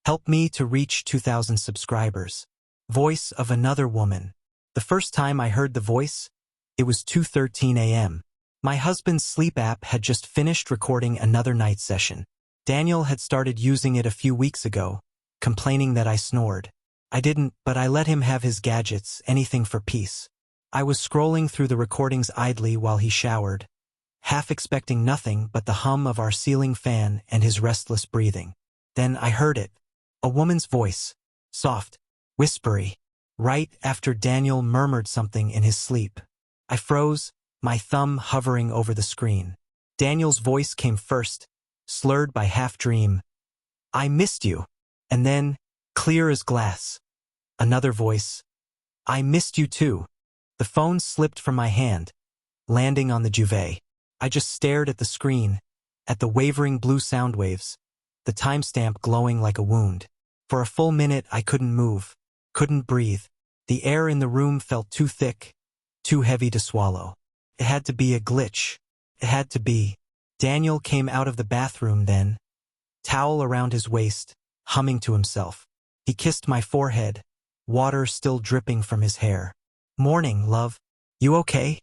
Help me to reach 2,000 subscribers. Voice of another woman. The first time I heard the voice, it was 2:13 a.m. My husband's sleep app had just finished recording another night session. Daniel had started using it a few weeks ago, complaining that I snored. I didn't, but I let him have his gadgets, anything for peace. I was scrolling through the recordings idly while he showered, half expecting nothing but the hum of our ceiling fan and his restless breathing. Then I heard it. A woman's voice. Soft, whispery. Right after Daniel murmured something in his sleep. I froze, my thumb hovering over the screen. Daniel's voice came first, slurred by half-dream. I missed you. And then, clear as glass. Another voice. I missed you too. The phone slipped from my hand, landing on the duvet. I just stared at the screen, at the wavering blue sound waves, the timestamp glowing like a wound. For a full minute I couldn't move, couldn't breathe. The air in the room felt too thick, too heavy to swallow. It had to be a glitch. It had to be. Daniel came out of the bathroom then, towel around his waist, humming to himself. He kissed my forehead, water still dripping from his hair. Morning, love. You okay?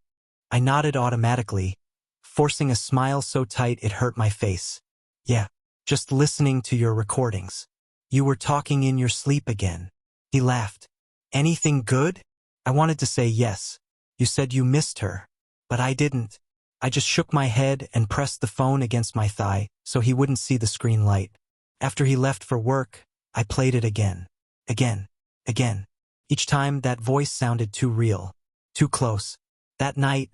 I nodded automatically, forcing a smile so tight it hurt my face. Yeah, just listening to your recordings. You were talking in your sleep again. He laughed. Anything good? I wanted to say yes. You said you missed her. But I didn't. I just shook my head and pressed the phone against my thigh so he wouldn't see the screen light. After he left for work, I played it again. Again. Again. Each time that voice sounded too real. Too close. That night,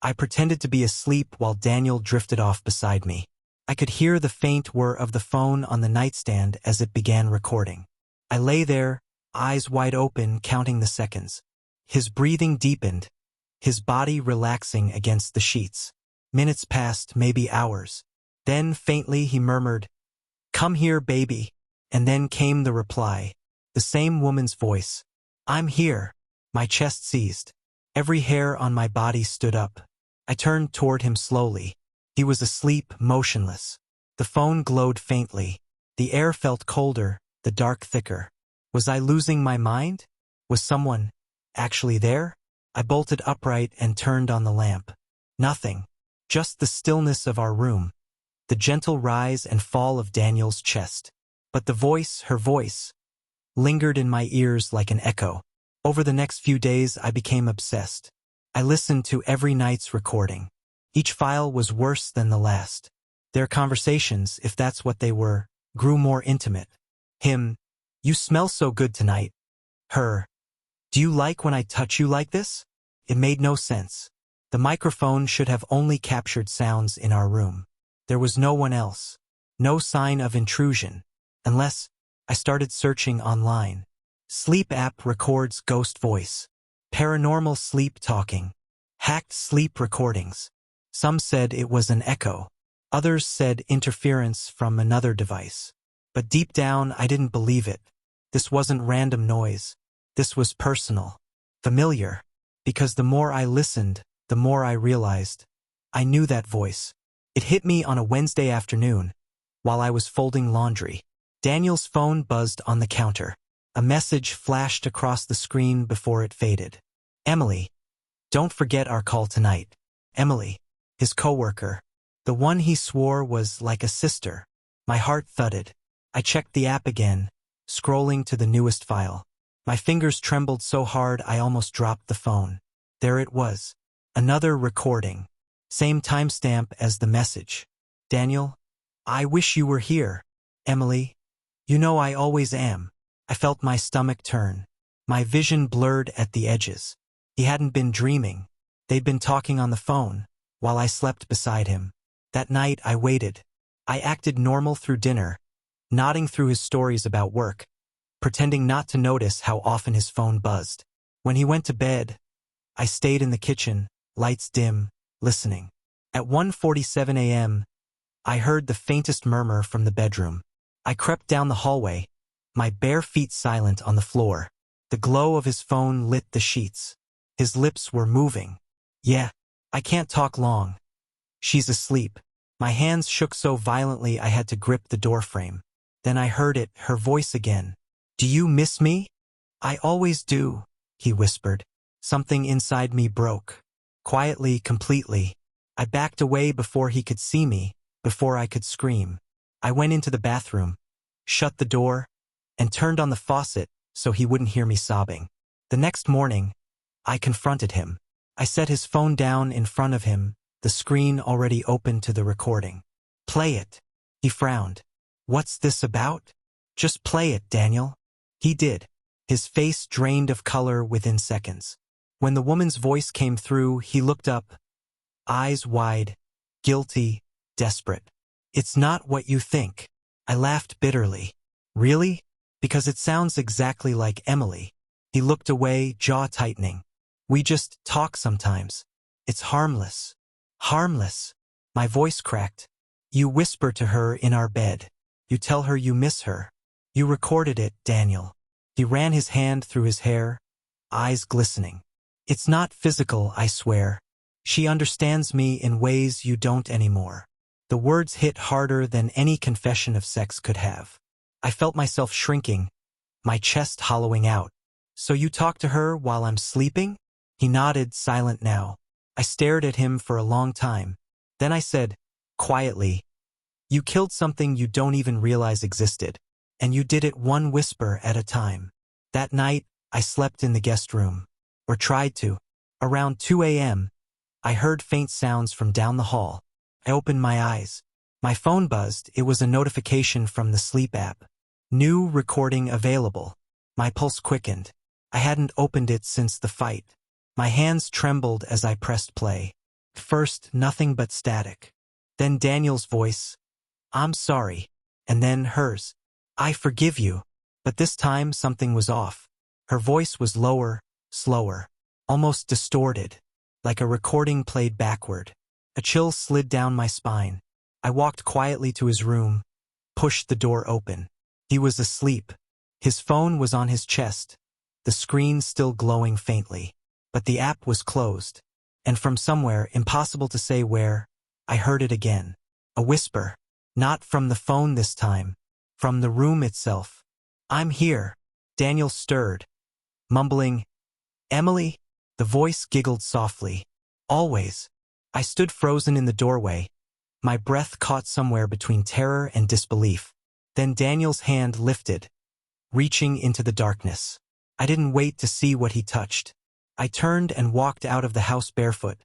I pretended to be asleep while Daniel drifted off beside me. I could hear the faint whir of the phone on the nightstand as it began recording. I lay there, eyes wide open, counting the seconds. His breathing deepened, his body relaxing against the sheets. Minutes passed, maybe hours. Then, faintly, he murmured, "Come here, baby." And then came the reply, the same woman's voice. "I'm here." My chest seized. Every hair on my body stood up. I turned toward him slowly. He was asleep, motionless. The phone glowed faintly. The air felt colder, the dark thicker. Was I losing my mind? Was someone actually there? I bolted upright and turned on the lamp. Nothing. Just the stillness of our room. The gentle rise and fall of Daniel's chest. But the voice, her voice, lingered in my ears like an echo. Over the next few days, I became obsessed. I listened to every night's recording. Each file was worse than the last. Their conversations, if that's what they were, grew more intimate. Him, "You smell so good tonight." Her, "Do you like when I touch you like this?" It made no sense. The microphone should have only captured sounds in our room. There was no one else. No sign of intrusion. Unless I started searching online. Sleep app records ghost voice. Paranormal sleep talking. Hacked sleep recordings. Some said it was an echo. Others said interference from another device. But deep down, I didn't believe it. This wasn't random noise. This was personal. Familiar. Because the more I listened, the more I realized. I knew that voice. It hit me on a Wednesday afternoon, while I was folding laundry. Daniel's phone buzzed on the counter. A message flashed across the screen before it faded. "Emily, don't forget our call tonight." Emily, his coworker. The one he swore was like a sister. My heart thudded. I checked the app again, scrolling to the newest file. My fingers trembled so hard I almost dropped the phone. There it was. Another recording. Same timestamp as the message. "Daniel, I wish you were here." "Emily, you know I always am." I felt my stomach turn. My vision blurred at the edges. He hadn't been dreaming. They'd been talking on the phone, while I slept beside him. That night I waited. I acted normal through dinner, nodding through his stories about work, pretending not to notice how often his phone buzzed. When he went to bed, I stayed in the kitchen, lights dim, listening. At 1:47 a.m., I heard the faintest murmur from the bedroom. I crept down the hallway, my bare feet silent on the floor. The glow of his phone lit the sheets. His lips were moving. "Yeah, I can't talk long. She's asleep." My hands shook so violently I had to grip the doorframe. Then I heard it, her voice again. "Do you miss me?" "I always do," he whispered. Something inside me broke. Quietly, completely. I backed away before he could see me, before I could scream. I went into the bathroom, shut the door, and turned on the faucet so he wouldn't hear me sobbing. The next morning, I confronted him. I set his phone down in front of him, the screen already open to the recording. "Play it." He frowned. "What's this about?" "Just play it, Daniel." He did. His face drained of color within seconds. When the woman's voice came through, he looked up, eyes wide, guilty, desperate. "It's not what you think." I laughed bitterly. "Really? Because it sounds exactly like Emily." He looked away, jaw tightening. "We just talk sometimes. It's harmless." "Harmless?" My voice cracked. "You whisper to her in our bed. You tell her you miss her. You recorded it, Daniel." He ran his hand through his hair, eyes glistening. "It's not physical, I swear. She understands me in ways you don't anymore." The words hit harder than any confession of sex could have. I felt myself shrinking, my chest hollowing out. "So you talk to her while I'm sleeping?" He nodded, silent now. I stared at him for a long time. Then I said, quietly, "You killed something you don't even realize existed. And you did it one whisper at a time." That night, I slept in the guest room. Or tried to. Around 2 a.m., I heard faint sounds from down the hall. I opened my eyes. My phone buzzed. It was a notification from the sleep app. "New recording available." My pulse quickened. I hadn't opened it since the fight. My hands trembled as I pressed play. First, nothing but static. Then Daniel's voice, "I'm sorry." And then hers, "I forgive you." But this time something was off. Her voice was lower, slower, almost distorted, like a recording played backward. A chill slid down my spine. I walked quietly to his room, pushed the door open. He was asleep. His phone was on his chest, the screen still glowing faintly. But the app was closed. And from somewhere, impossible to say where, I heard it again. A whisper. Not from the phone this time. From the room itself. "I'm here." Daniel stirred, mumbling, "Emily?" The voice giggled softly. "Always." I stood frozen in the doorway, my breath caught somewhere between terror and disbelief. Then Daniel's hand lifted, reaching into the darkness. I didn't wait to see what he touched. I turned and walked out of the house barefoot,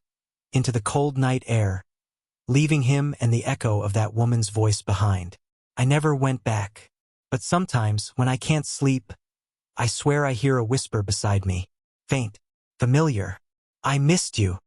into the cold night air, leaving him and the echo of that woman's voice behind. I never went back. But sometimes, when I can't sleep, I swear I hear a whisper beside me. Faint. Familiar. "I missed you."